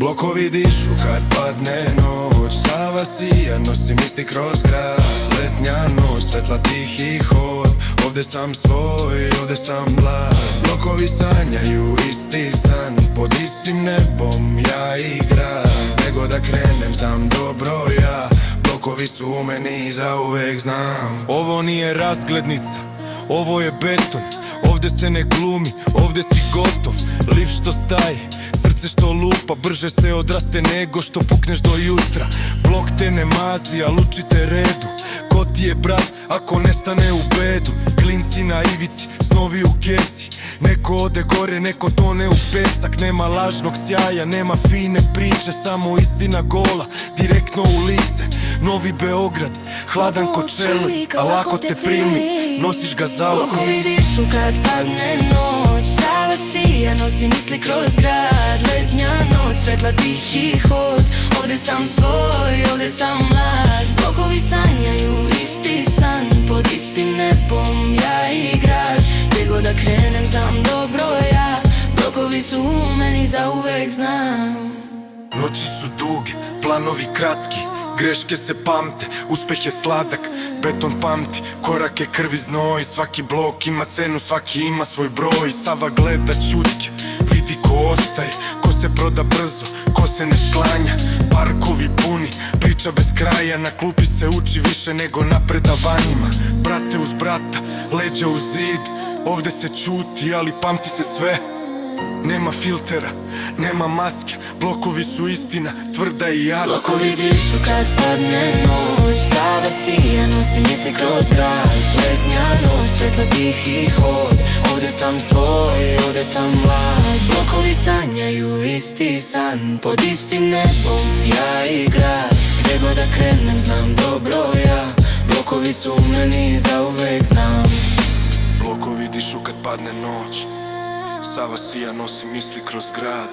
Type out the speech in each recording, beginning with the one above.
Blokovi dišu kad padne noć, Sava sija, nosi misli kroz grad. Letnja noć, svetla tihi hod, ovde sam svoj, ovde sam mlad. Blokovi sanjaju isti san, pod istim nebom ja i grad. Nego da krenem znam dobro ja, blokovi su u meni zauvek znam. Ovo nije razglednica, ovo je beton. Ovde se ne glumi, ovde si gotov. Lift što staje, srce što lupa, brže se odraste nego što pukneš do jutra. Blok te ne mazi, al učite redu. Ko ti je brat ako nestane u bedu? Klinci na ivici, snovi u kesi. Neko ode gore, neko tone u pesak. Nema lažnog sjaja, nema fine priče, samo istina gola, direktno u lice. Novi Beograd, hladan ko čelik, a lako te primi, nosiš ga za oko. Blokovi dišu kad padne noć, Sava sija, nosi misli kroz grad. Letnja noć, svetla tihi hod, ovde sam svoj, ovde sam mlad. Blokovi sanjaju isti san, pod istim nebom ja i grad. Gde god da krenem znam dobro ja, blokovi su u meni zauvek znam. Noći su duge, planovi kratki, greške se pamte, uspeh je sladak, beton pamti, korake krvi znoj. Svaki blok ima cenu, svaki ima svoj broj. Sava gleda čutke, vidi ko ostaje, ko se proda brzo, ko se ne sklanja. Parkovi puni, priča bez kraja, na klupi se uči više nego na predavanjima. Brate uz brata, leđa uz zid, ovde se čuti, ali pamti se sve. Nema filtera, nema maske, blokovi su istina, tvrda i jaka. Blokovi dišu kad padne noć, Sava sija, nosi misli kroz grad. Letnja noć, svetla tihi hod, ovde sam svoj, ovde sam mlad. Blokovi sanjaju isti san, pod istim nebom ja i grad. Gde god da krenem znam dobro ja, blokovi su u meni zauvek znam. Blokovi dišu kad padne noć, Sava sija, nosi misli kroz grad.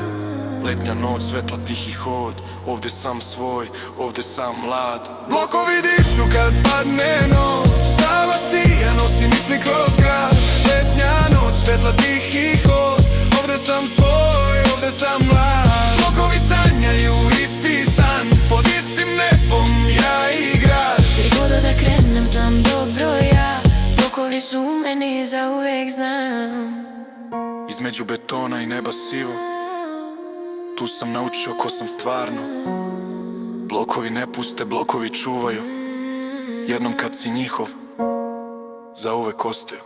Letnja noć, svetla tihi hod, ovde sam svoj, ovde sam mlad. Blokovi dišu kad padne noć, Sava sija, nosi misli kroz grad. Letnja noć, svetla tihi hod, ovde sam svoj, ovde sam mlad. Blokovi sanjaju isti san, pod istim nebom ja i grad. Gde god da krenem znam dobro ja, blokovi su u meni zauvek znam. Između betona i neba sivo, tu sam naučio ko sam stvarno. Blokovi ne puste, blokovi čuvaju, jednom kad si njihov, zauvek ostaju.